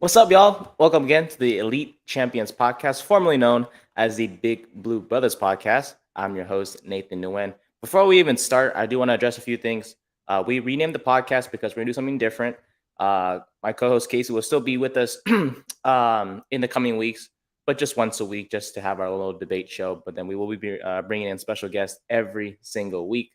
What's up, y'all? Welcome again to the Elite Champions Podcast, formerly known as the Big Blue Brothers Podcast. I'm your host, Nathan Nguyen. Before we even start, I do want to address a few things. We renamed the podcast because we're going to do something different. My co host, Casey, will still be with us in the coming weeks, but just once a week, just to have our little debate show. But then we will be bringing in special guests every single week.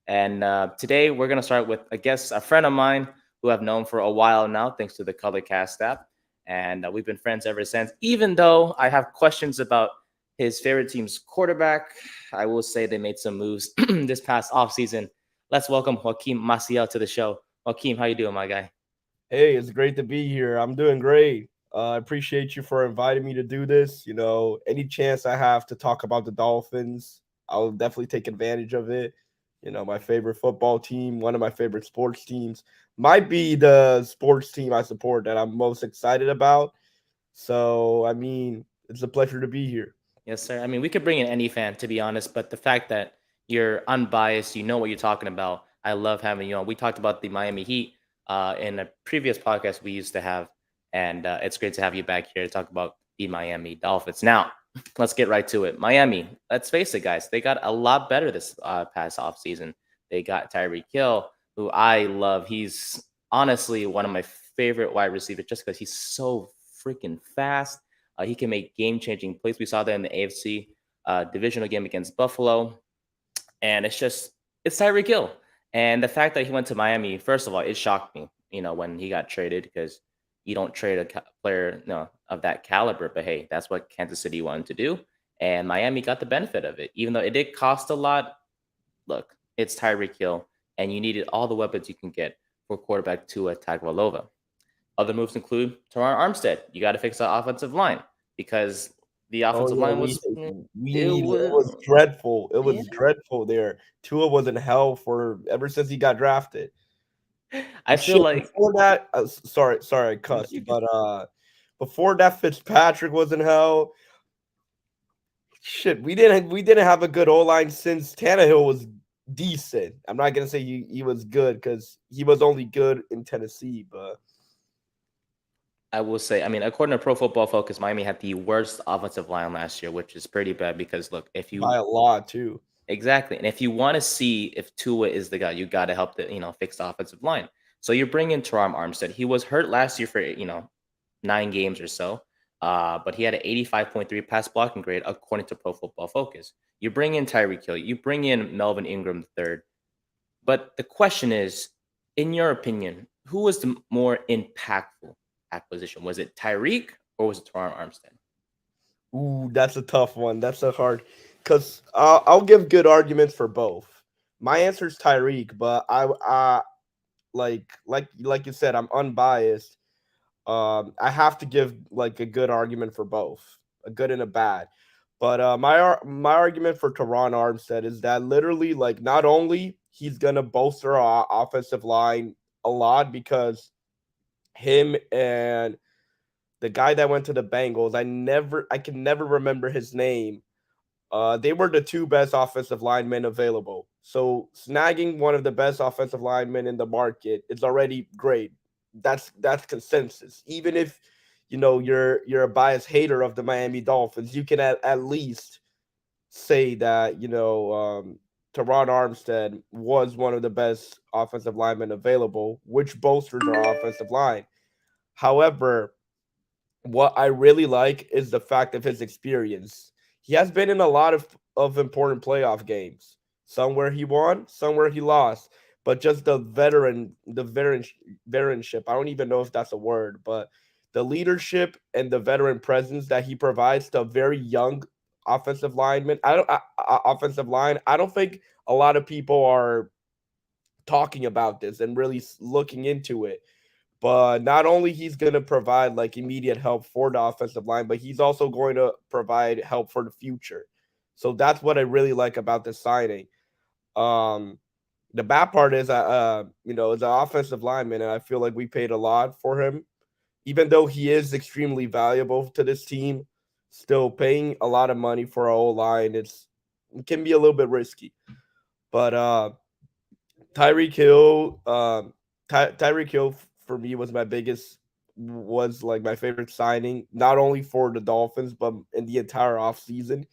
And today, we're going to start with a guest, a friend of mine who I've known for a while now, thanks to the Color Cast app and we've been friends ever since. Even though I have questions about his favorite team's quarterback, I will say they made some moves this past offseason. Let's welcome Joaquim Maciel to the show. Joaquim, how you doing, my guy? Hey, it's great to be here. I'm doing great. I appreciate you for inviting me to do this. Any chance I have to talk about the Dolphins, I'll definitely take advantage of it. My favorite football team, one of my favorite sports teams, might be the sports team I support that I'm most excited about. So, it's a pleasure to be here. Yes, sir. I mean, we could bring in any fan, to be honest, but the fact that you're unbiased, you know what you're talking about. I love having you on. We talked about the Miami Heat in a previous podcast we used to have, and it's great to have you back here to talk about the Miami Dolphins. Now, let's get right to it. Miami, let's face it, guys, they got a lot better this past offseason. They got Tyreek Hill, who I love. He's honestly one of my favorite wide receivers just because he's so freaking fast. He can make game-changing plays. We saw that in the AFC divisional game against Buffalo, and it's Tyreek Hill. And the fact that he went to Miami, first of all, it shocked me. When he got traded because you don't trade a player of that caliber. But hey, that's what Kansas City wanted to do, and Miami got the benefit of it, even though it did cost a lot. Look, it's Tyreek Hill, and you needed all the weapons you can get for quarterback Tua Tagovailoa. Other moves include Teron Armstead. You got to fix the offensive line because the Oh offensive yeah, line we was we it need it. It was was dreadful. It yeah. was dreadful there. Tua was in hell for ever since he got drafted. I feel Shit, like before that, sorry, I no, cussed, you can. but before that, Fitzpatrick was in hell. Shit, we didn't have a good O line since Tannehill was decent. I'm not gonna say he was good because he was only good in Tennessee, but I will say, I mean, according to Pro Football Focus, Miami had the worst offensive line last year, which is pretty bad because look, if by you a lot too. exactly, and if you want to see if Tua is the guy, you got to help the fix the offensive line. So you're bringing Teron Armstead. He was hurt last year for 9 games or so. But he had an 85.3 pass blocking grade according to Pro Football Focus. You bring in Tyreek Hill, you bring in Melvin Ingram third. But the question is, in your opinion, who was the more impactful acquisition? Was it Tyreek or was it Teron Armstead? Ooh, that's a tough one. That's a hard because I'll give good arguments for both. My answer is Tyreek, but I like you said, I'm unbiased. I have to give like a good argument for both, a good and a bad. But my argument for Teron Armstead is that literally, like, not only he's gonna bolster our offensive line a lot because him and the guy that went to the Bengals, I can never remember his name. They were the two best offensive linemen available. So snagging one of the best offensive linemen in the market is already great. That's consensus. Even if you're a biased hater of the Miami Dolphins, you can at least say that Teron Armstead was one of the best offensive linemen available, which bolsters our offensive line. However, what I really like is the fact of his experience. He has been in a lot of important playoff games. Some where he won, some where he lost. But just veteranship. I don't even know if that's a word, but the leadership and the veteran presence that he provides to a very young offensive lineman. Offensive line. I don't think a lot of people are talking about this and really looking into it. But not only he's going to provide like immediate help for the offensive line, but he's also going to provide help for the future. So that's what I really like about this signing. Um, the bad part is, as an offensive lineman, and I feel like we paid a lot for him, even though he is extremely valuable to this team. Still paying a lot of money for our O line, it can be a little bit risky. But Tyreek Hill, Tyreek Hill for me was my biggest was like my favorite signing, not only for the Dolphins but in the entire offseason.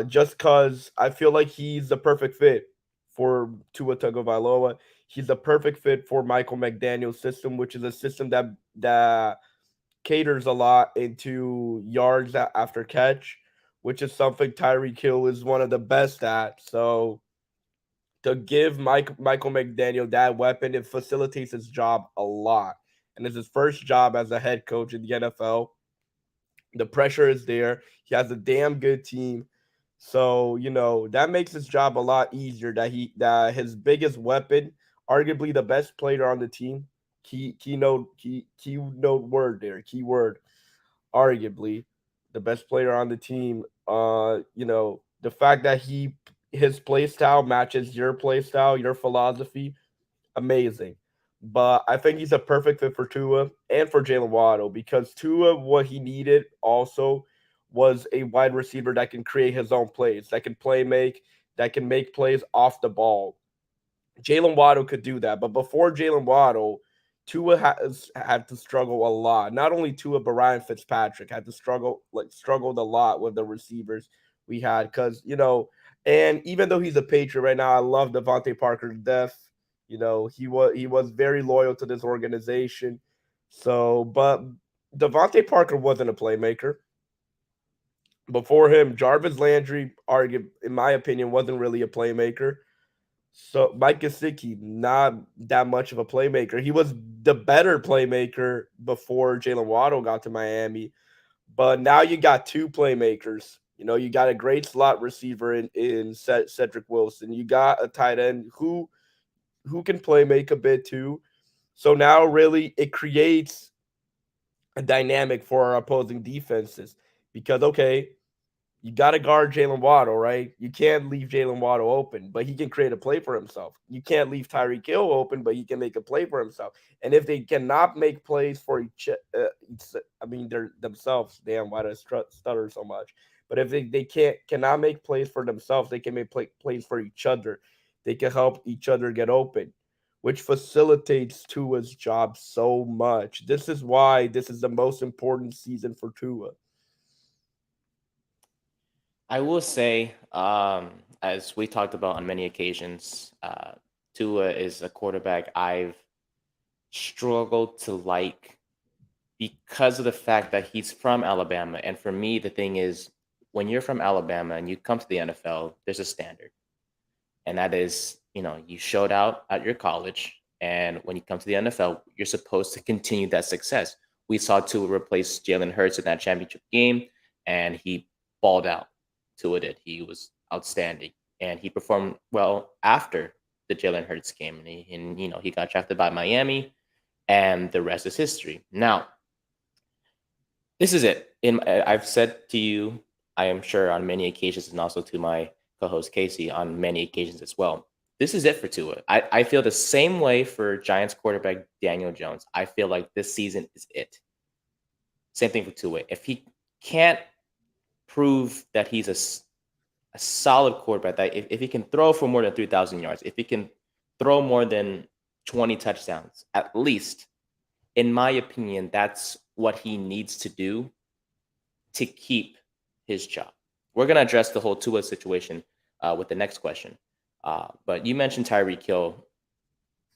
Just because I feel like he's the perfect fit for Tua Tagovailoa. He's the perfect fit for Michael McDaniel's system, which is a system that caters a lot into yards after catch, which is something Tyreek Hill is one of the best at. So to give Michael McDaniel that weapon, it facilitates his job a lot. And it's his first job as a head coach in the NFL. The pressure is there. He has a damn good team. So, that makes his job a lot easier that his biggest weapon, arguably the best player on the team, keynote word there, keyword, arguably the best player on the team. The fact that his play style matches your play style, your philosophy, amazing. But I think he's a perfect fit for Tua and for Jalen Waddle because Tua, what he needed also was a wide receiver that can create his own plays, that can that can make plays off the ball. Jalen Waddle could do that, but before Jalen Waddle, Tua has had to struggle a lot. Not only Tua, but Ryan Fitzpatrick had to struggled a lot with the receivers we had because and even though he's a Patriot right now, I love Devontae Parker to death. He was very loyal to this organization. So, but Devontae Parker wasn't a playmaker. Before him, Jarvis Landry, in my opinion, wasn't really a playmaker. So Mike Gesicki, not that much of a playmaker. He was the better playmaker before Jalen Waddle got to Miami. But now you got two playmakers. You got a great slot receiver in Cedric Wilson. You got a tight end who can play make a bit too. So now really it creates a dynamic for our opposing defenses because okay, you got to guard Jalen Waddle, right? You can't leave Jalen Waddle open, but he can create a play for himself. You can't leave Tyreek Hill open, but he can make a play for himself. And if they cannot make plays for I mean, they're themselves. Damn, why do I stutter so much? But if they cannot make plays for themselves, they can make plays for each other. They can help each other get open, which facilitates Tua's job so much. This is why this is the most important season for Tua. I will say, as we talked about on many occasions, Tua is a quarterback I've struggled to like because of the fact that he's from Alabama. And for me, the thing is, when you're from Alabama and you come to the NFL, there's a standard. And that is, you showed out at your college. And when you come to the NFL, you're supposed to continue that success. We saw Tua replace Jalen Hurts in that championship game, and he balled out. Tua did. He was outstanding. And he performed well after the Jalen Hurts game. And he got drafted by Miami, and the rest is history. Now, this is it. I've said to you, I am sure on many occasions, and also to my co-host Casey on many occasions as well. This is it for Tua. I feel the same way for Giants quarterback Daniel Jones. I feel like this season is it. Same thing for Tua. If he can't prove that he's a solid quarterback, that if he can throw for more than 3,000 yards, if he can throw more than 20 touchdowns, at least, in my opinion, that's what he needs to do to keep his job. We're going to address the whole Tua situation with the next question. But you mentioned Tyreek Hill,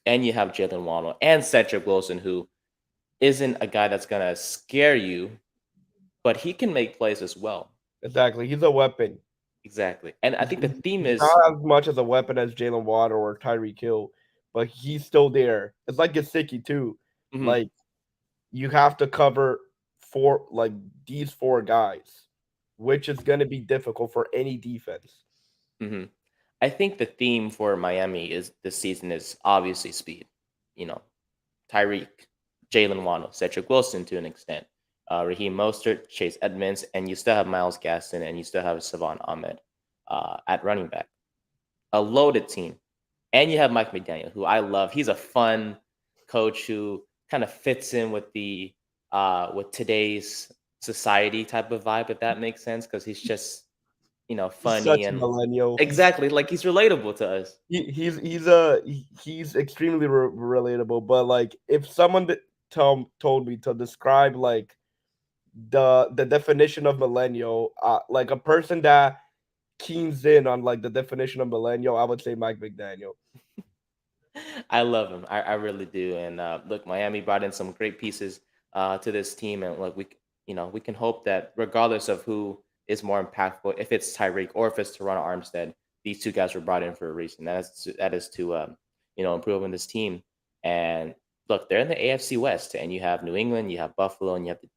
and you have Jalen Waddle and Cedric Wilson, who isn't a guy that's going to scare you, but he can make plays as well. Exactly. He's a weapon. Exactly. And I think the theme He's is not as much as a weapon as Jalen Waddle or Tyreek Hill, but he's still there. It's like Gesicki too. mhm, Like you have to cover these four guys, which is going to be difficult for any defense. mhm. I think the theme for Miami is this season is obviously speed. You know, Tyreek, Jalen Waddle, Cedric Wilson to an extent, Raheem Mostert, Chase Edmonds, and you still have Miles Gaston and you still have Savon Ahmed at running back. A loaded team. And you have Mike McDaniel, who I love. He's a fun coach who kind of fits in with today's society type of vibe, if that makes sense, because he's just He's funny such a and millennial. exactly like he's relatable to us. He's extremely relatable. But like if someone told me to describe like the definition of millennial, like a person that keens in on like the definition of millennial, I would say Mike McDaniel. I love him. I really do. And look, Miami brought in some great pieces to this team, and look, we can hope that regardless of who is more impactful, if it's Tyreek or if it's Toronto Armstead, these two guys were brought in for a reason. That is to improve on this team. And look, they're in the AFC West, and you have New England, you have Buffalo, and you have the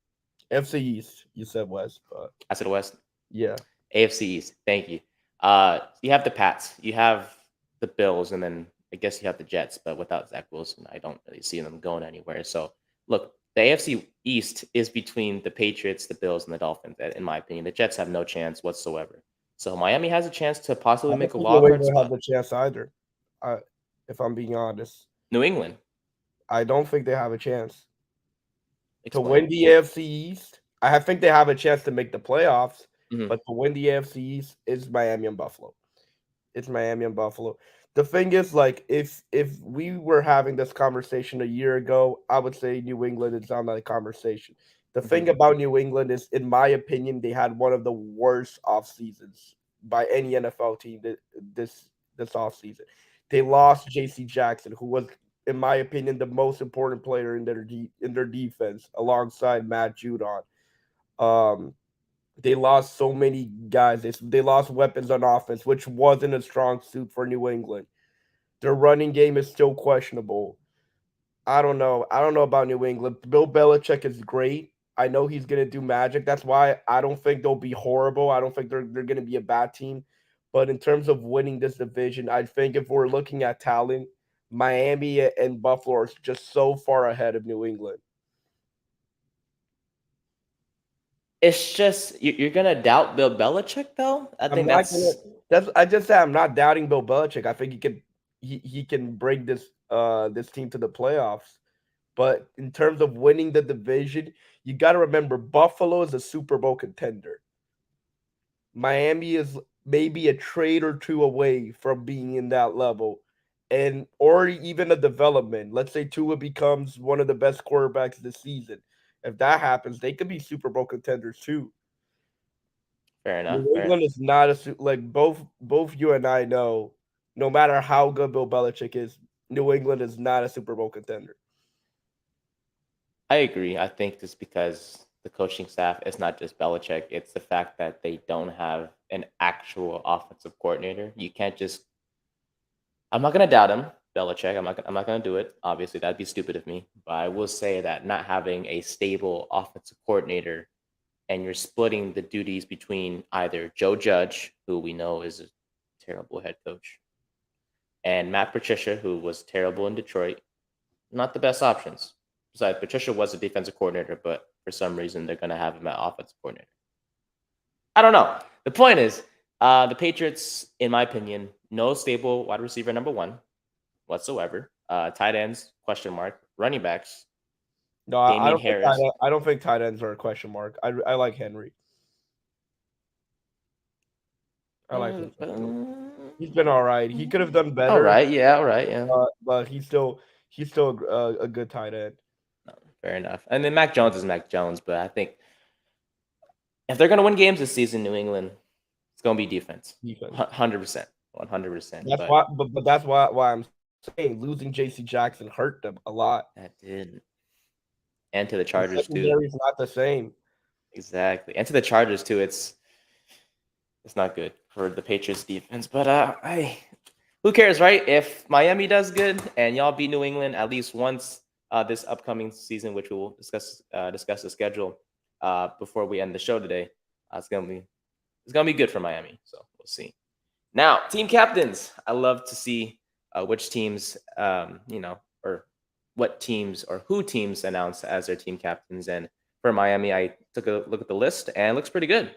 FC East, you said West, but I said West. yeah. AFC East. Thank you. You have the Pats, you have the Bills, and then I guess you have the Jets. But without Zach Wilson, I don't really see them going anywhere. So look, the AFC East is between the Patriots, the Bills, and the Dolphins. In my opinion, the Jets have no chance whatsoever. So Miami has a chance to possibly I don't make a think New wild card England have spot. the chance either. I, if I'm being honest, New England, I don't think they have a chance to explain. win the AFC East. I think they have a chance to make the playoffs, Hmm. but to win the AFC East is Miami and Buffalo. It's Miami and Buffalo. The thing is, like, if we were having this conversation a year ago, I would say New England is on that conversation. The Hmm. thing about New England is, in my opinion, they had one of the worst off seasons by any NFL team this off season. They lost J.C. Jackson, who was, in my opinion, the most important player in their defense, alongside Matt Judon. Um, they lost so many guys. They lost weapons on offense, which wasn't a strong suit for New England. Their running game is still questionable. I don't know. I don't know about New England. Bill Belichick is great. I know he's gonna do magic. That's why I don't think they'll be horrible. I don't think they're gonna be a bad team. But in terms of winning this division, I think if we're looking at talent, Miami and Buffalo are just so far ahead of New England. It's just you're gonna doubt Bill Belichick, though. I I'm think not gonna. that's That's I just said I'm not doubting Bill Belichick. I think he can bring this team to the playoffs. But in terms of winning the division, you got to remember Buffalo is a Super Bowl contender. Miami is maybe a trade or two away from being in that level, and or even a development. Let's say Tua becomes one of the best quarterbacks this season. If that happens, they could be Super Bowl contenders too. fair enough. New Fair. England is not like both you and I know. No matter how good Bill Belichick is, New England is not a Super Bowl contender. I agree. I think just because the coaching staff is not just Belichick, it's the fact that they don't have an actual offensive coordinator. You can't just. I'm not gonna doubt him, Belichick. I'm not gonna do it. Obviously, that'd be stupid of me. But I will say that not having a stable offensive coordinator and you're splitting the duties between either Joe Judge, who we know is a terrible head coach, and Matt Patricia, who was terrible in Detroit, not the best options. Besides, Patricia was a defensive coordinator, but for some reason they're going to have him at offensive coordinator. I don't know. The point is, the Patriots, in my opinion, no stable wide receiver number one whatsoever. Tight ends, question mark. Running backs, No, Damian Harris. I don't think tight ends are a question mark. I like Henry. I like him. He's been all right. He could have done All better, right, yeah, all right, yeah. but he's still a good tight end. No, fair enough. And then Mac Jones is Mac Jones, but I think if they're going to win games this season, New England, it's going to be defense. Defense. 100%. 100%. That's But why, but that's why I'm saying losing J.C. Jackson hurt them a lot. that did. And to the The Chargers, too. secondary is not the same. Exactly. And to the Chargers, too. It's not good for the Patriots defense. But who cares, right? If Miami does good and y'all beat New England at least once this upcoming season, which we will discuss the schedule before we end the show today, it's gonna be good for Miami. So we'll see. Now, team captains. I love to see which teams, or what teams or who teams announce as their team captains. And for Miami, I took a look at the list and it looks pretty good.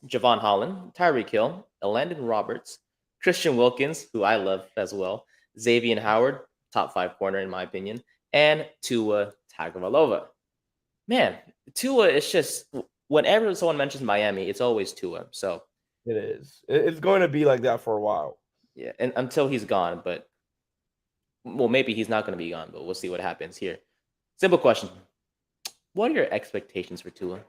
Javon Holland, Tyreek Hill, Elandon Roberts, Christian Wilkins, who I love as well, Xavier Howard, top 5 corner in my opinion, and Tua Tagovailoa. Man, Tua is just whenever someone mentions Miami, it's always Tua. So It is. It's going to be like that for a while. yeah, and until he's gone, but well, maybe he's not going to be gone, but we'll see what happens here. Simple question. What are your expectations for Tua?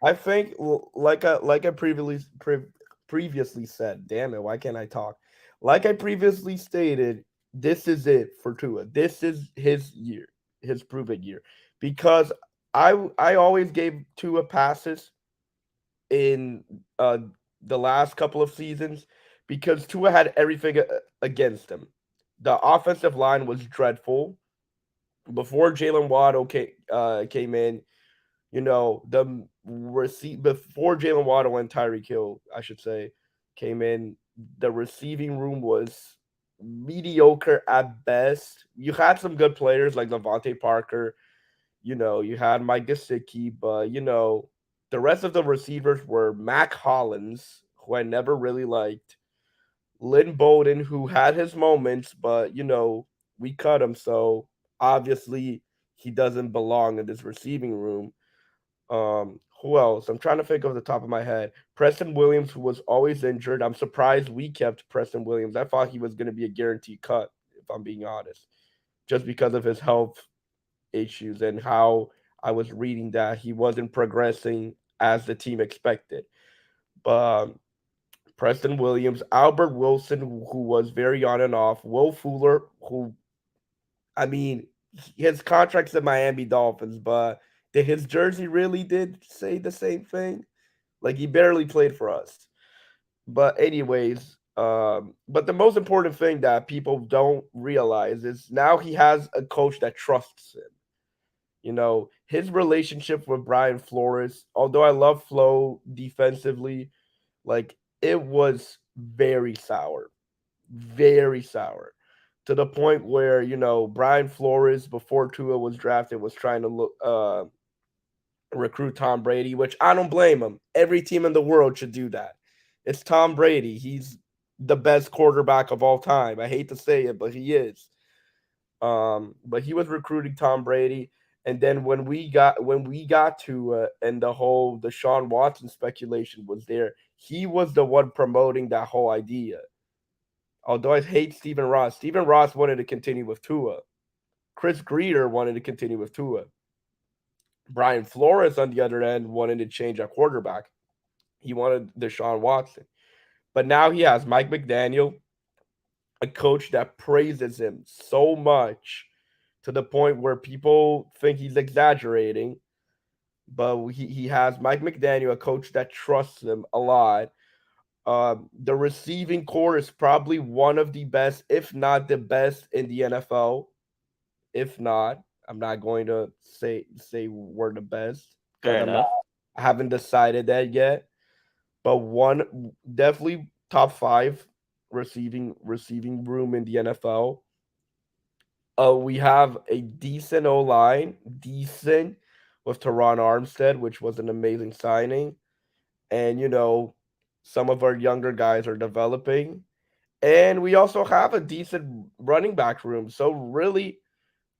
I think, like I previously said, damn it, why can't I talk? Like I previously stated, this is it for Tua. This is his year, his proven year, because I always gave Tua passes in the last couple of seasons because Tua had everything against him. The offensive line was dreadful before Jalen Waddle came in. You know, the receive before Jalen Waddle and Tyreek Hill, I should say, came in. The receiving room was mediocre at best. You had some good players like Levante Parker. You know, you had Mike Gesicki, but the rest of the receivers were Mac Hollins, who I never really liked, Lynn Bowden, who had his moments, but we cut him, so obviously he doesn't belong in this receiving room. Who else? I'm trying to think off the top of my head. Preston Williams, who was always injured. I'm surprised we kept Preston Williams. I thought he was going to be a guaranteed cut, if I'm being honest, just because of his health issues and how I was reading that he wasn't progressing as the team expected. But Preston Williams, Albert Wilson, who was very on and off, Will Fuller, who, I mean, his contract's in Miami Dolphins, but his jersey really did say the same thing. Like he barely played for us. But anyways, but the most important thing that people don't realize is now he has a coach that trusts him. His relationship with Brian Flores, although I love Flo defensively, like it was very sour to the point where, Brian Flores, before Tua was drafted, was trying to recruit Tom Brady, which I don't blame him. Every team in the world should do that. It's Tom Brady. He's the best quarterback of all time. I hate to say it, but he is. But he was recruiting Tom Brady, and then when we got to and the whole Deshaun Watson speculation was there, he was the one promoting that whole idea. Although I hate Stephen Ross wanted to continue with Tua. Chris Greer wanted to continue with Tua. Brian Flores, on the other end, wanted to change at quarterback. He wanted Deshaun Watson. But now he has Mike McDaniel, a coach that praises him so much to the point where people think he's exaggerating. But he has Mike McDaniel, a coach that trusts him a lot. The receiving core is probably one of the best, if not the best, in the NFL. If not, I'm not going to say we're the best because Fair enough. I haven't decided that yet. But one definitely top five receiving room in the NFL. We have a decent O line, decent with Teron Armstead, which was an amazing signing, and some of our younger guys are developing, and we also have a decent running back room. So really,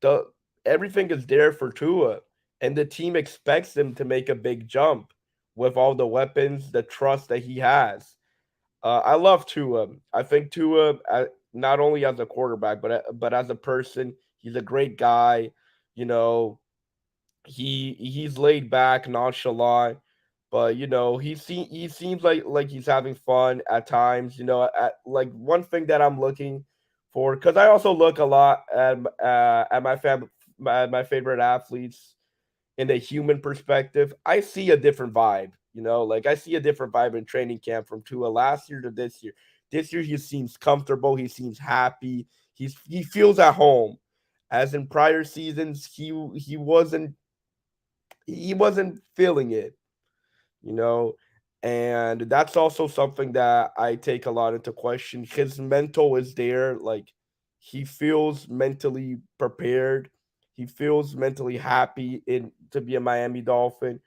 the everything is there for Tua, and the team expects him to make a big jump with all the weapons, the trust that he has. I love Tua. I think Tua, not only as a quarterback, but as a person, he's a great guy. You know, he's laid back, nonchalant, but he seems like he's having fun at times. Like one thing that I'm looking for, because I also look a lot at my favorite athletes in the human perspective. I see a different vibe. Like I see a different vibe in training camp from Tua last year to this year. This year he seems comfortable. He seems happy. He feels at home. As in prior seasons, he wasn't feeling it, you know, and that's also something that I take a lot into question. His mental is there, like he feels mentally prepared. He feels mentally happy in to be a Miami Dolphin,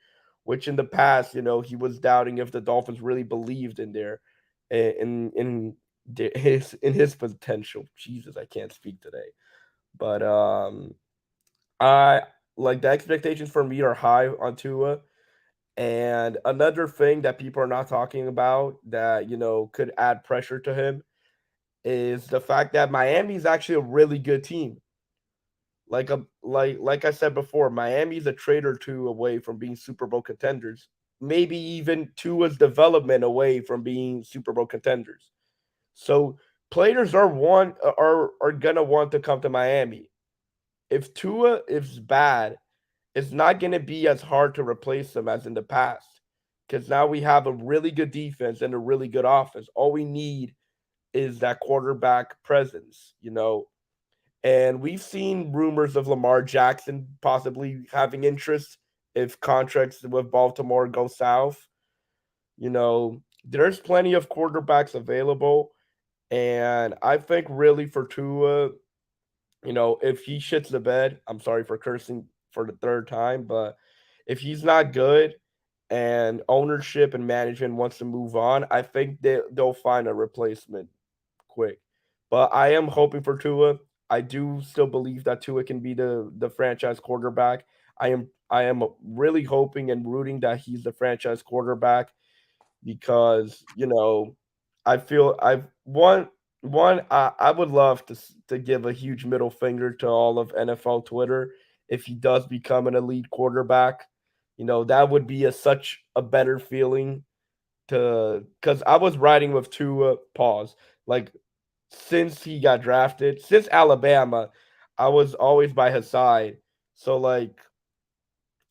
which in the past, he was doubting if the Dolphins really believed in their in his potential. Jesus, I can't speak today. But I like the expectations for me are high on Tua. And another thing that people are not talking about that, could add pressure to him is the fact that Miami is actually a really good team. like I said before, Miami's a trade or two away from being Super Bowl contenders. Maybe even Tua's development away from being Super Bowl contenders. So players are gonna want to come to Miami. If Tua is bad, it's not gonna be as hard to replace him as in the past. Because now we have a really good defense and a really good offense. All we need is that quarterback presence. And we've seen rumors of Lamar Jackson possibly having interest if contracts with Baltimore go south. There's plenty of quarterbacks available. And I think really for Tua, if he shits the bed, I'm sorry for cursing for the third time, but if he's not good and ownership and management wants to move on, I think they'll find a replacement quick. But I am hoping for Tua. I do still believe that Tua can be the franchise quarterback. I am really hoping and rooting that he's the franchise quarterback because I feel I've one I would love to give a huge middle finger to all of NFL Twitter if he does become an elite quarterback. That would be such a better feeling to because I was riding with Tua pause like since he got drafted since Alabama. I was always by his side, so like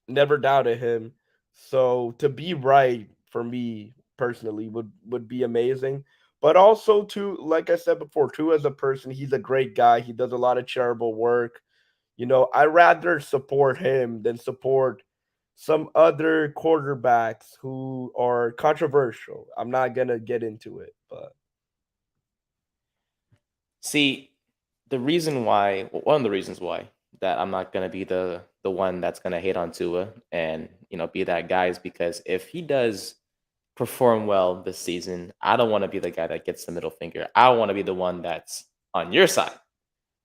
never doubted him. So to be right for me personally would be amazing. But also to like I said before, too as a person, he's a great guy. He does a lot of charitable work. I rather support him than support some other quarterbacks who are controversial. I'm not gonna get into it, but See, one of the reasons why that I'm not gonna be the one that's gonna hate on Tua and be that guy is because if he does perform well this season, I don't want to be the guy that gets the middle finger. I want to be the one that's on your side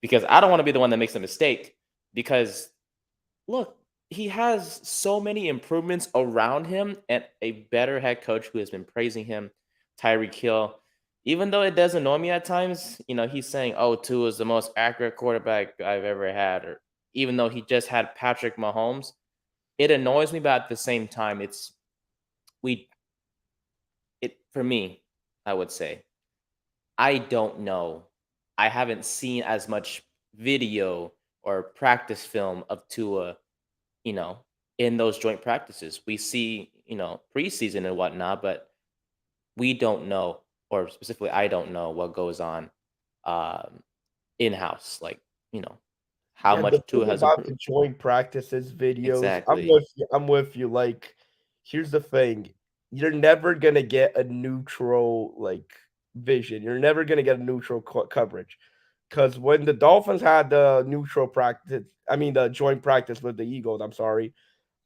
because I don't want to be the one that makes a mistake. Because look, he has so many improvements around him and a better head coach who has been praising him, Tyreek Hill. Even though it does annoy me at times, he's saying, "Oh, Tua is the most accurate quarterback I've ever had," or even though he just had Patrick Mahomes, it annoys me. But at the same time, we it for me, I would say I don't know. I haven't seen as much video or practice film of Tua, you know, in those joint practices. We see, preseason and whatnot, but we don't know, or specifically, I don't know what goes on um, in house. Like, you know, how yeah, the much Tua thing has about the improved. joint practices videos, I'm Exactly. with you. I'm with you. Like, here's the thing: you're never gonna get a neutral vision. You're never gonna get a neutral coverage because when the Dolphins had the neutral practice, I mean the joint practice with the Eagles. I'm sorry.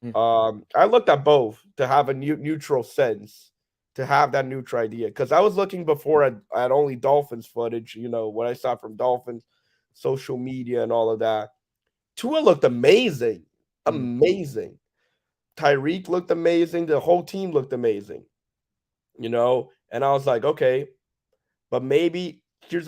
Mm, I looked at both to have a neutral sense, to have that neutral idea. Because I was looking before at only Dolphins footage. What I saw from Dolphins social media and all of that. Tua looked amazing. mhm, Amazing. Tyreek looked amazing. The whole team looked amazing. And I was like, okay, but maybe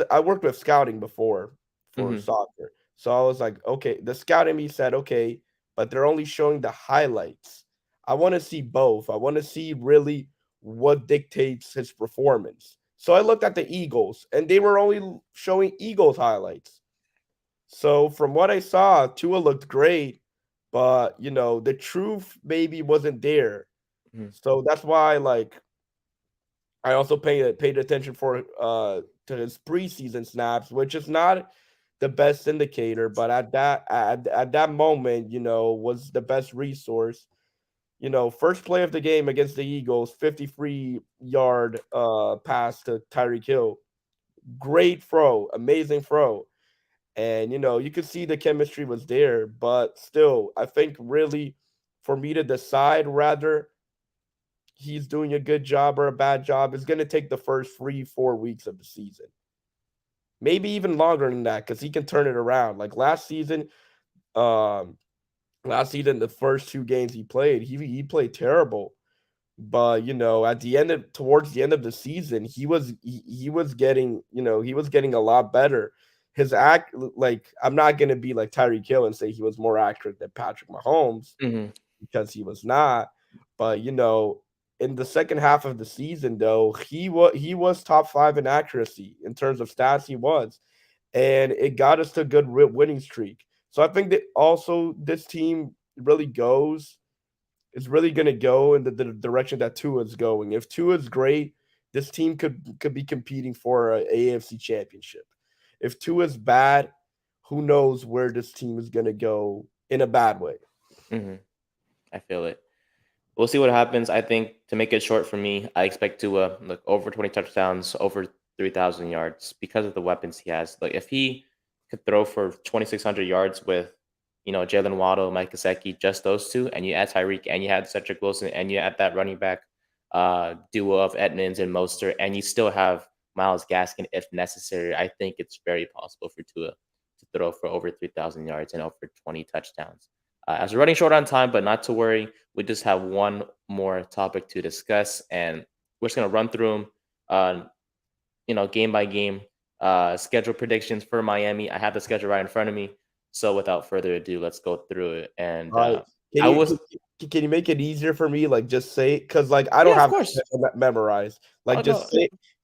I worked with scouting before for mhm. soccer. So I was like, okay, the scouting me said, okay, but they're only showing the highlights. I want to see both. I want to see really what dictates his performance. So I looked at the Eagles and they were only showing Eagles highlights. So from what I saw, Tua looked great, but the truth maybe wasn't there. Mhm. So that's why I also paid attention to his preseason snaps, which is not the best indicator, but at that moment, was the best resource. First play of the game against the Eagles, 53-yard pass to Tyreek Hill. Great throw, amazing throw. And you could see the chemistry was there, but still, I think really for me to decide rather he's doing a good job or a bad job is going to take the first 3-4 weeks of the season, maybe even longer than that, because he can turn it around. Like um, last season, the first two games he played, he played terrible. But towards the end of the season, he was getting a lot better. his act like I'm not gonna be like Tyreek Hill and say he was more accurate than Patrick Mahomes Hmm. because he was not. But in the second half of the season, though, he was top five in accuracy in terms of stats. He was, and it got us to a good winning streak. So I think that also this team really goes is really going to go in the direction that Tua is going. If Tua is great, this team could be competing for a AFC championship. If Tua is bad, who knows where this team is going to go in a bad way. Hmm. I feel it. We'll see what happens. I think to make it short for me, I expect to look over 20 touchdowns, over 3,000 yards because of the weapons he has. Like if he could throw for 2,600 yards with, Jalen Waddle, Mike Gesicki, just those two, and you add Tyreek, and you add Cedric Wilson, and you add that running back duo of Edmonds and Mostert, and you still have Miles Gaskin if necessary. I think it's very possible for Tua to throw for over 3,000 yards and over 20 touchdowns. As we're running short on time, but not to worry. We just have one more topic to discuss, and we're just gonna run through them, game by game. Schedule predictions for Miami. I have the schedule right in front of me, so without further ado, let's go through it. And All right. Can I you was, can you make it easier for me? Like just say because like I don't yeah, of have course. memorized. Oh Like no,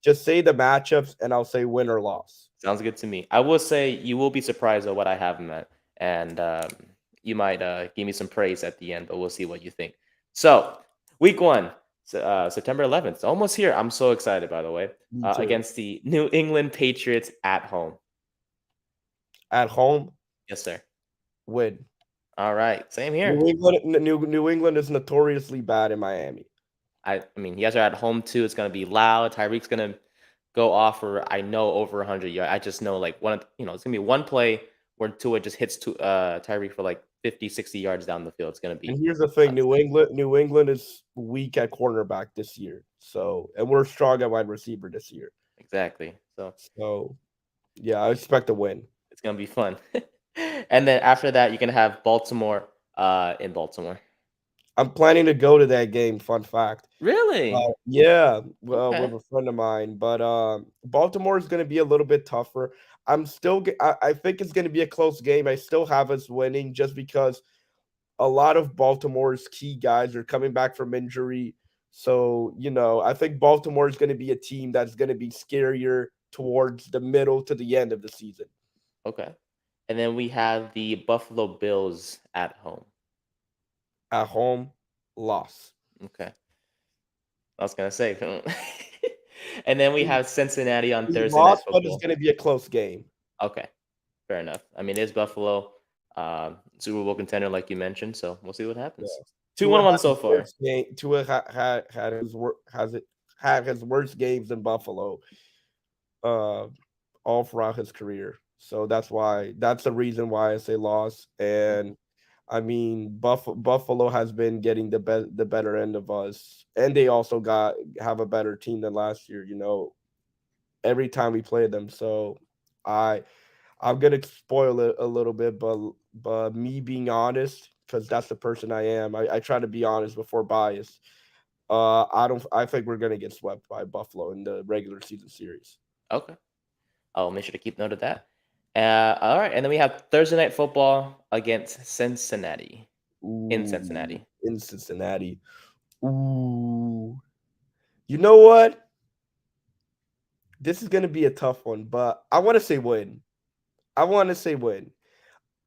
just say the matchups and I'll say win or loss. sounds good to me. I will say you will be surprised at what I have him at, and you might give me some praise at the end, but we'll see what you think. So, week one, September 11th, almost here. I'm so excited, by the way, Me too. against the New England Patriots at home. At home, Yes, sir. win. All right, same here. New England is notoriously bad in Miami. I mean, you guys are at home too. It's gonna be loud. Tyreek's gonna go off for I know over 100 yards. I just know like it's gonna be one play where Tua just hits to Tyreek for like 50, 60 yards down the field. It's gonna And be here's the thing: nuts. New England is weak at cornerback this year. So, and we're strong at wide receiver this year. Exactly. So So, yeah, I expect a win. it's gonna be fun. And then after that, you're gonna have Baltimore in Baltimore. I'm planning to go to that game. Fun fact. Really? Yeah, Okay. with a friend of mine, but Baltimore is going to be a little bit tougher. I think it's going to be a close game. I still have us winning just because a lot of Baltimore's key guys are coming back from injury. So, I think Baltimore is going to be a team that's going to be scarier towards the middle to the end of the season. Okay. And then we have the Buffalo Bills at home. At home, loss. Okay. I was gonna say. And then we have Cincinnati on Thursday Night Loss, but it's Football. going to be a close game. Okay, fair enough. I mean, it's Buffalo, Super Bowl contender, like you mentioned. So we'll see what Yeah. happens. Two Tua one one had so his far. worst game. Tua had his had his worst games in Buffalo, uh, all throughout his career. So that's the reason why I say loss. And I mean, Buffalo has been getting the better end of us, and they also have a better team than last year. Every time we play them. So I I'm gonna spoil it a little bit, but me being honest, because that's the person I am. I try to be honest before bias. I don't. I think we're gonna get swept by Buffalo in the regular season series. Okay, I'll make sure to keep note of that. All right, and then we have Thursday Night Football against Cincinnati in Ooh, Cincinnati. in Cincinnati. Ooh, you know what? This is gonna be a tough one, but I want to say win. I want to say win.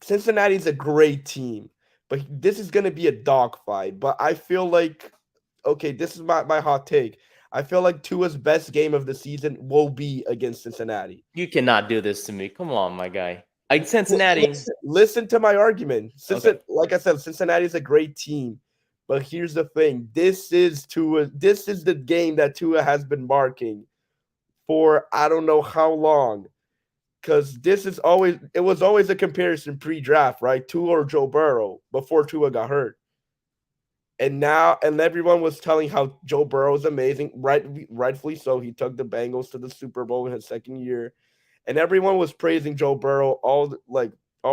Cincinnati's a great team, but this is gonna be a dogfight. But I feel like okay, this is my hot take. I feel like Tua's best game of the season will be against Cincinnati. You cannot do this to me. Come on, my guy. Like Cincinnati. Listen to my argument. Okay. Like I said, Cincinnati is a great team. But here's the thing. This is the game that Tua has been marking for I don't know how long. Because it was always a comparison pre-draft, right? Tua or Joe Burrow before Tua got hurt. And everyone was telling how Joe Burrow is amazing, rightfully so. He took the Bengals to the Super Bowl in his second year, and everyone was praising Joe Burrow all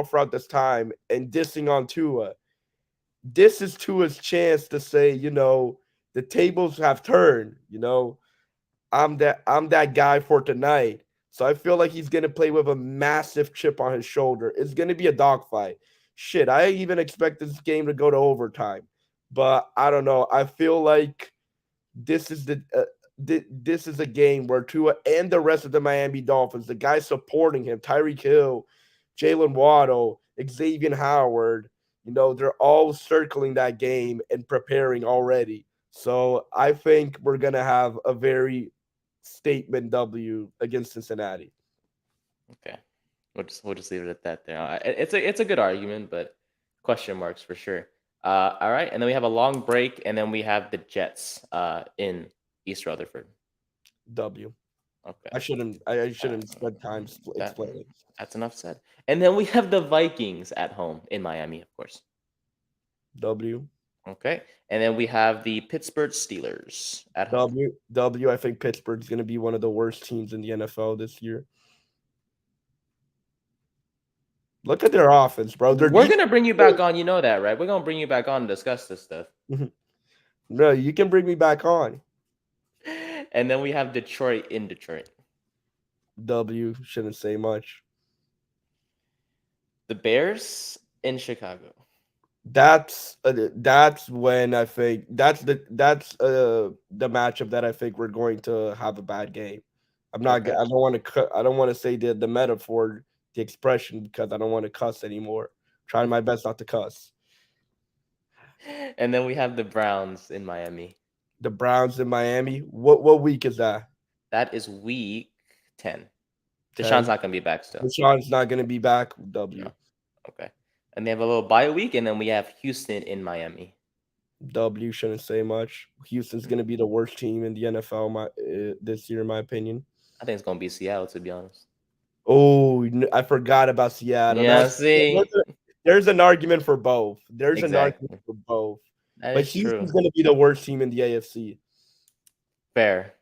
throughout this time and dissing on Tua. This is Tua's chance to say, the tables have turned. I'm that guy for tonight. So I feel like he's gonna play with a massive chip on his shoulder. It's gonna be a dogfight. Shit, I even expect this game to go to overtime, but I don't know. I feel like this is this is a game where Tua and the rest of the Miami Dolphins, the guys supporting him, Tyreek Hill, Jalen Waddle, Xavier Howard, they're all circling that game and preparing already. So I think we're gonna have a very statement W against Cincinnati. Okay, we'll just leave it at that. There, it's a good argument, but question marks for sure. All right, and then we have a long break, and then we have the Jets in East Rutherford. W. Okay, I shouldn't spend time that explaining. that's enough said. And then we have the Vikings at home in Miami, of course. W. Okay, and then we have the Pittsburgh Steelers at home. W. I think Pittsburgh's going to be one of the worst teams in the NFL this year. Look at their offense, bro. Their We're defense. gonna bring you back on. You know that, right? We're gonna bring you back on to discuss this stuff. Bro, you can bring me back on. And then we have Detroit in Detroit. W. Shouldn't say much. The Bears in Chicago. That's when I think that's the matchup that I think we're going to have a bad game. I'm not. Okay. I don't want to. I don't want to say the metaphor, the expression, because I don't want to cuss anymore. Trying my best not to cuss. And then we have the Browns in Miami. The Browns in Miami. What week is that? That is week 10. 10? Deshaun's not gonna be back still. Deshaun's not going to be back. W. No. Okay. And they have a little bye week, and then we have Houston in Miami. W. Shouldn't say much. Houston's going to be the worst team in the NFL this year, in my opinion. I think it's gonna be Seattle, to be honest. Oh, I forgot about Seattle. Yeah, see, There's an argument for both. There's an exactly. argument for both. That But is true. Houston's going to be the worst team in the AFC. Fair.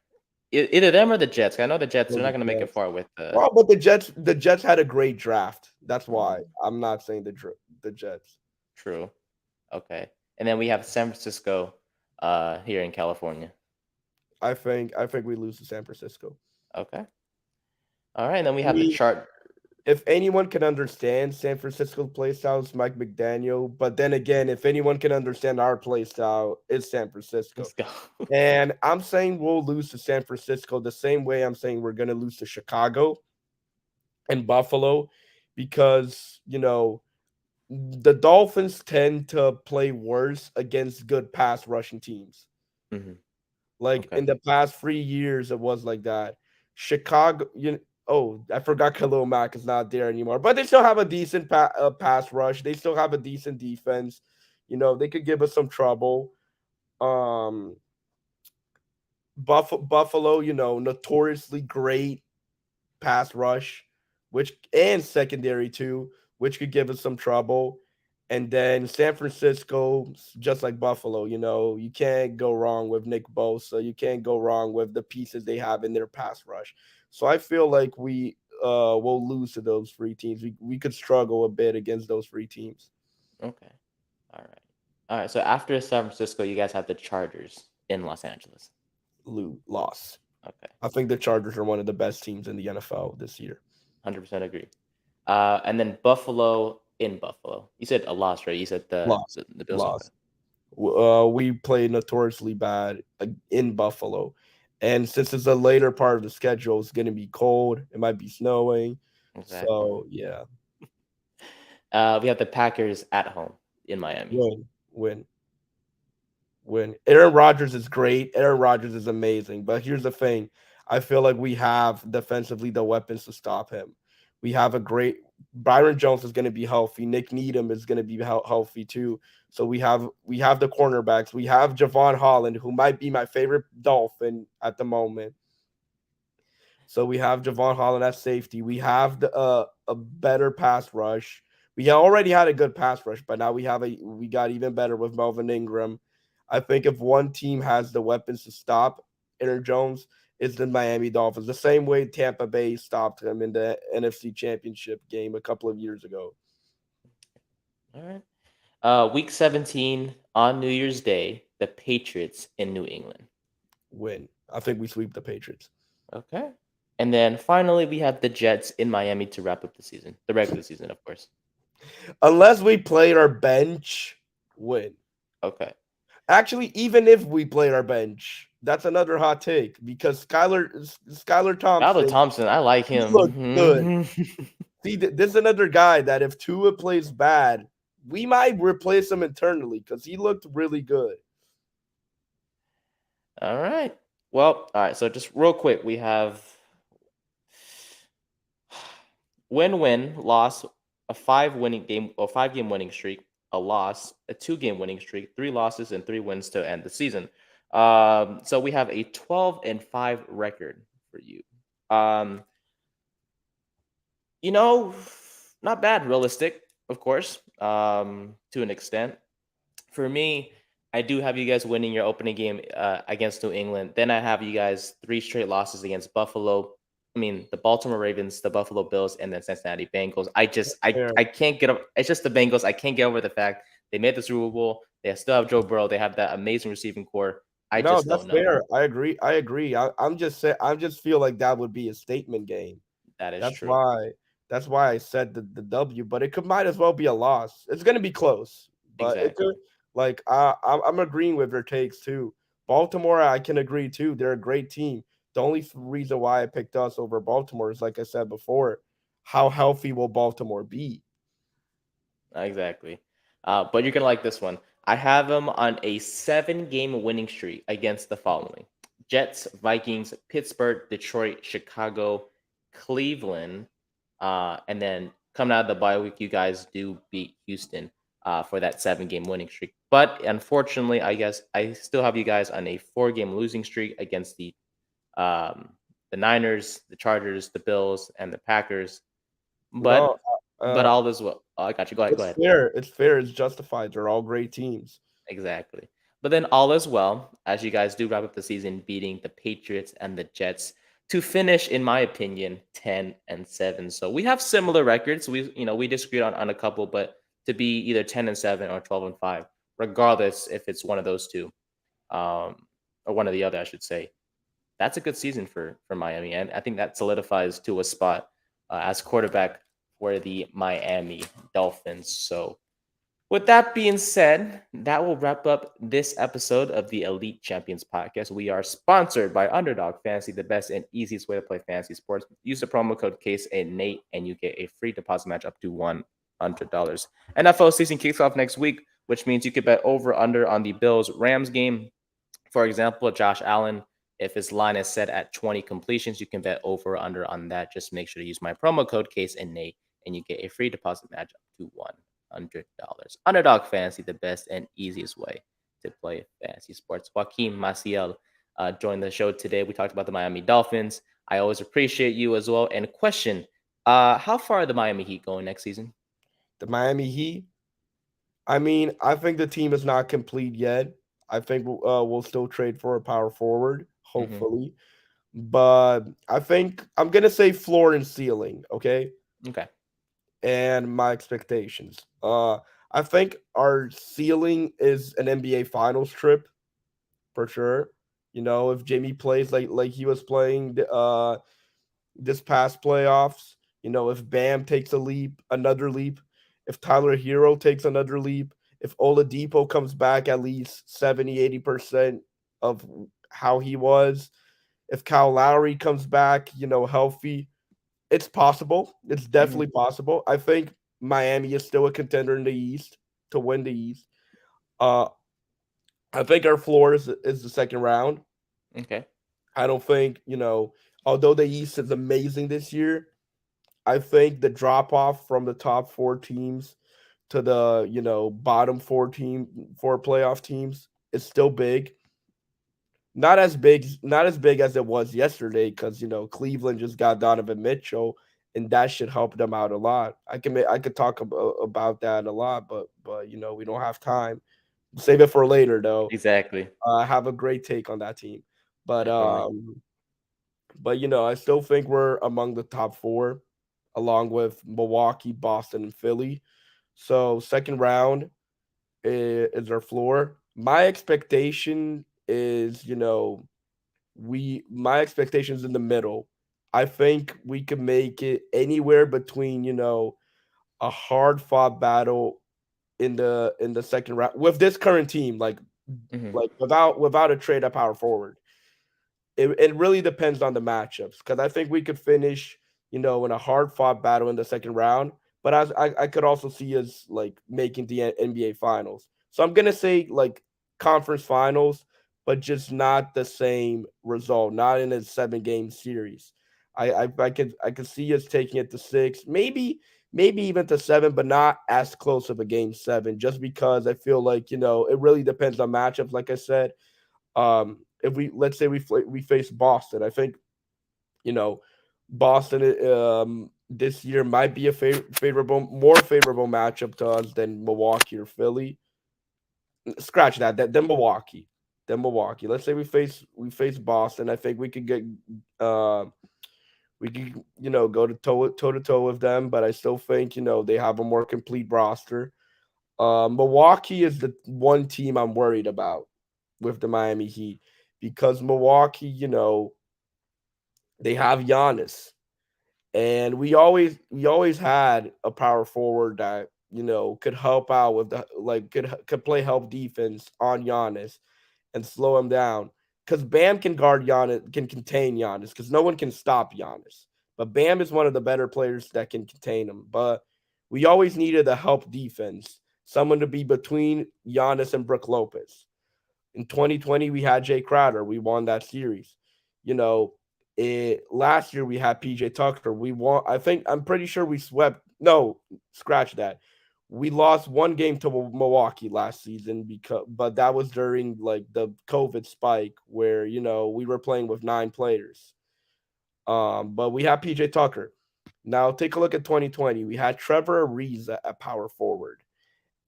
Either them or the Jets. I know the Jets. They're not gonna make it far with the. Well, but the Jets had a great draft. That's why I'm not saying the Jets. True. Okay. And then we have San Francisco here in California. I think we lose to San Francisco. Okay. All right. And then we have the chart. If anyone can understand San Francisco's play style, it's Mike McDaniel. But then again, if anyone can understand our play style, it's San Francisco. Let's go. And I'm saying we'll lose to San Francisco the same way I'm saying we're going to lose to Chicago and Buffalo, because, the Dolphins tend to play worse against good pass rushing teams. Mm-hmm. Like in the past 3 years, it was like that. Chicago, I forgot Khalil Mack is not there anymore, but they still have a decent pass rush. They still have a decent defense. They could give us some trouble. Buffalo, notoriously great pass rush, and secondary too, which could give us some trouble. And then San Francisco, just like Buffalo, you can't go wrong with Nick Bosa. You can't go wrong with the pieces they have in their pass rush. So I feel like we will lose to those three teams. We could struggle a bit against those three teams. Okay. All right. So after San Francisco, you guys have the Chargers in Los Angeles. Loss. Okay. I think the Chargers are one of the best teams in the NFL this year. 100% agree. And then Buffalo in Buffalo. You said a loss, right? You said the Bills. Loss. We played notoriously bad in Buffalo. And since it's a later part of the schedule, it's going to be cold. It might be snowing. Exactly. So, yeah. We have the Packers at home in Miami. Win. Aaron Rodgers is great. Aaron Rodgers is amazing. But here's the thing. I feel like we have defensively the weapons to stop him. We have a great – Byron Jones is going to be healthy. Nick Needham is going to be healthy too. So we have the cornerbacks. We have Javon Holland, who might be my favorite Dolphin at the moment. So we have Javon Holland at safety. We have a better pass rush. We already had a good pass rush, but now we got even better with Melvin Ingram. I think if one team has the weapons to stop Aaron Jones, it's the Miami Dolphins. The same way Tampa Bay stopped him in the NFC Championship game a couple of years ago. All right. Week 17 on New Year's Day, the Patriots in New England. Win. I think we sweep the Patriots. Okay. And then finally, we have the Jets in Miami to wrap up the season, the regular season, of course. Unless we played our bench, win. Okay. Actually, even if we played our bench, that's another hot take because Skylar Albert Thompson, Thompson, I like he looked good. him. See, this is another guy that if Tua plays bad, we might replace him internally because he looked really good. All right. Well, all right. So just real quick, we have win-win, loss, a 5 game winning streak, a loss, a 2 game winning streak, 3 losses and 3 wins to end the season. So we have a 12-5 record for you. Um, you know, not bad, realistic, of course, to an extent. For me, I do have you guys winning your opening game against New England. Then I have you guys 3 straight losses against Buffalo. I mean, the Baltimore Ravens, the Buffalo Bills, and then Cincinnati Bengals. I just Fair. I can't get up. It's just the Bengals. I can't get over the fact they made the Super Bowl. They still have Joe Burrow. They have that amazing receiving core. I No, just that's don't know. fair. I agree. I agree. I'm just saying. I just feel like that would be a statement game. That is That's true. why. That's why I said the W. But it could might as well be a loss. It's gonna be close, but it could. Exactly. Like I'm agreeing with your takes too. Baltimore, I can agree too. They're a great team. The only reason why I picked us over Baltimore is, like I said before, how healthy will Baltimore be? Exactly. But you're gonna like this one. I have them on a 7 game winning streak against the following: Jets, Vikings, Pittsburgh, Detroit, Chicago, Cleveland, and then coming out of the bye week, you guys do beat Houston for that 7 game winning streak. But unfortunately, I guess I still have you guys on a 4 game losing streak against um, the Niners, the Chargers, the Bills, and the Packers. No, But all is well. Oh, I got you. Go ahead. Go it's ahead. fair. It's fair. It's justified. They're all great teams. Exactly. But then all is well as you guys do wrap up the season beating the Patriots and the Jets to finish, in my opinion, 10-7. So we have similar records. We disagreed on a couple, but to be either 10-7 or 12-5, regardless if it's one of those two, um, or one or the other, I should say, that's a good season for Miami, and I think that solidifies to a spot as quarterback for the Miami Dolphins. So with that being said, that will wrap up this episode of the Elite Champions podcast. We are sponsored by Underdog Fantasy, the best and easiest way to play fantasy sports. Use the promo code case and Nate, and you get a free deposit match up to $100. NFL season kicks off next week, which means you could bet over under on the Bills Rams game. For example, Josh Allen, if his line is set at 20 completions, you can bet over or under on that. Just make sure to use my promo code case and Nate, and you get a free deposit match up to $100. Underdog Fantasy, the best and easiest way to play fantasy sports. Joaquim Maciel joined the show today. We talked about the Miami Dolphins. I always appreciate you as well. And question, how far are the Miami Heat going next season? The Miami Heat. I mean, I think the team is not complete yet. I think we'll still trade for a power forward, Mm-hmm. hopefully. But I think I'm gonna say floor and ceiling, okay? Okay. And my expectations. I think our ceiling is an NBA Finals trip for sure. You know, if Jimmy plays like he was playing this past playoffs, you know, if Bam takes a leap, another leap, if Tyler Hero takes another leap, if Oladipo comes back at least 70-80% of how he was, if Kyle Lowry comes back, you know, healthy, it's possible. It's Mm-hmm. definitely possible. I think Miami is still a contender in the East to win the East. Uh, I think our floor is the second round. Okay. I don't think, you know, although the East is amazing this year, I think the drop off from the top four teams to the, you know, bottom four playoff teams is still big. Not as big as it was yesterday because, you know, Cleveland just got Donovan Mitchell, and that should help them out a lot. I could talk about that a lot, but you know, we don't have time. Save it for later though. Exactly. I have a great take on that team. But Definitely. you know, I still think we're among the top four, along with Milwaukee, Boston, and Philly. So second round is our floor. My expectation is, you know, we my expectations in the middle. I think we could make it anywhere between, a hard fought battle in the second round with this current team, Hmm. like without a trade at power forward. It really depends on the matchups because I think we could finish, in a hard fought battle in the second round. But I could also see us like making the NBA finals. So I'm gonna say like conference finals, but just not the same result, not in a 7 game series. I could see us taking it to 6, maybe even to 7, but not as close of a game 7, just because I feel like it really depends on matchups. Like I said, if we let's say we face Boston, I think you know Boston this year might be a more favorable matchup to us than Milwaukee or Philly. Scratch that. Then Milwaukee. Then Milwaukee. Let's say we face Boston. I think we could get uh we could go to toe with them, but I still think they have a more complete roster. Milwaukee is the one team I'm worried about with the Miami Heat because Milwaukee, they have Giannis, and we always had a power forward that could help out with the like could play help defense on Giannis and slow him down. Because Bam can guard Giannis, can contain Giannis, because no one can stop Giannis. But Bam is one of the better players that can contain him. But we always needed a help defense, someone to be between Giannis and Brook Lopez. In 2020, we had Jay Crowder. We won that series. You know, last year we had PJ Tucker. We won. I'm pretty sure we swept. No, scratch that. We lost one game to Milwaukee last season but that was during like the COVID spike where we were playing with 9 players. But we had PJ Tucker. Now take a look at 2020. We had Trevor Ariza at power forward,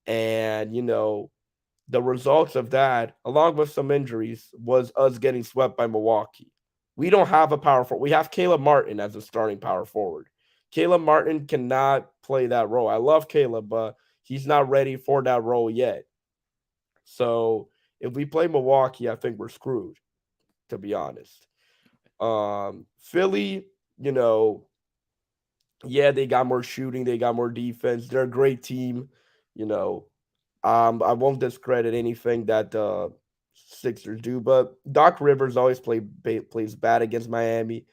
and the results of that, along with some injuries, was us getting swept by Milwaukee. We don't have a power forward. We have Caleb Martin as a starting power forward. Caleb Martin cannot play that role. I love Caleb, but he's not ready for that role yet. So if we play Milwaukee, I think we're screwed, to be honest. Philly, you know, yeah, they got more shooting, they got more defense. They're a great team, you know. I won't discredit anything that Sixers do, but Doc Rivers always plays bad against Miami.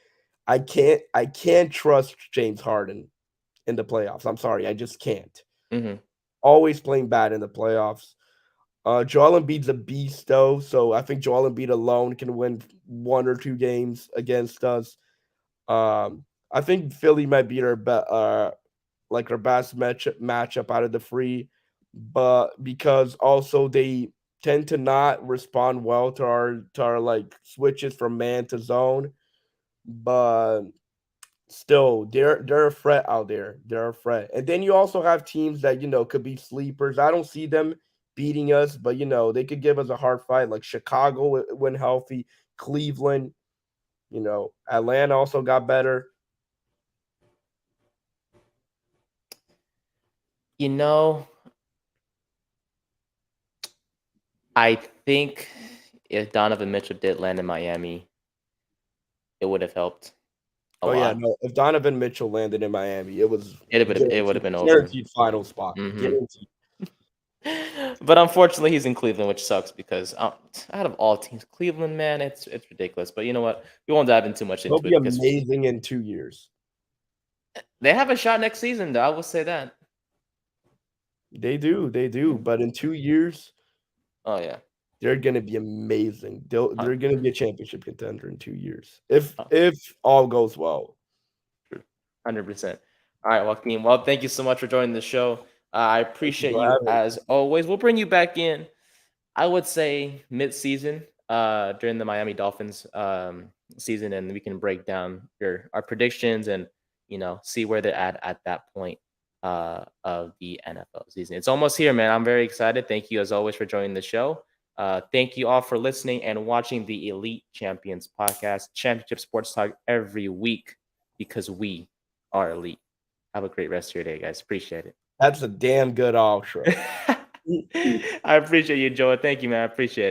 I can't trust James Harden in the playoffs. I'm sorry, I just can't. Hmm. Always playing bad in the playoffs. Joel Embiid's a beast though, so I think Joel Embiid alone can win 1 or 2 games against us. I think Philly might be our best matchup out of the three, but because also they tend to not respond well to our like switches from man to zone, but still they're a threat out there. They're a threat. And then you also have teams that could be sleepers. I don't see them beating us, but they could give us a hard fight like Chicago when healthy, Cleveland, Atlanta also got better. You know, I think if Donovan Mitchell did land in Miami, it would have helped a Oh yeah, lot. no. If Donovan Mitchell landed in Miami, it was It would have guaranteed, been over. guaranteed final spot. Hmm. Guaranteed. But unfortunately, he's in Cleveland, which sucks because out of all teams, Cleveland, man, it's ridiculous. But you know what? We won't dive in too much He'll into be it because amazing in 2 years. they have a shot next season, though. I will say that. They do. Mhm. But in 2 years, Oh yeah. they're gonna be amazing. Uh, They're gonna be a championship contender in 2 years. If uh, if all goes well. True. 100%. All right, Joaquin. Well, thank you so much for joining the show. I Thank you appreciate for you having me. as always. We'll bring you back in. I would say mid-season, during the Miami Dolphins season, and we can break down our predictions and see where they're at that point of the NFL season. It's almost here, man. I'm very excited. Thank you as always for joining the show. Thank you all for listening and watching the Elite Champions podcast, Championship Sports Talk every week because we are elite. Have a great rest of your day, guys. Appreciate it. That's a damn good outro. I appreciate you, Joe. Thank you, man. I appreciate it.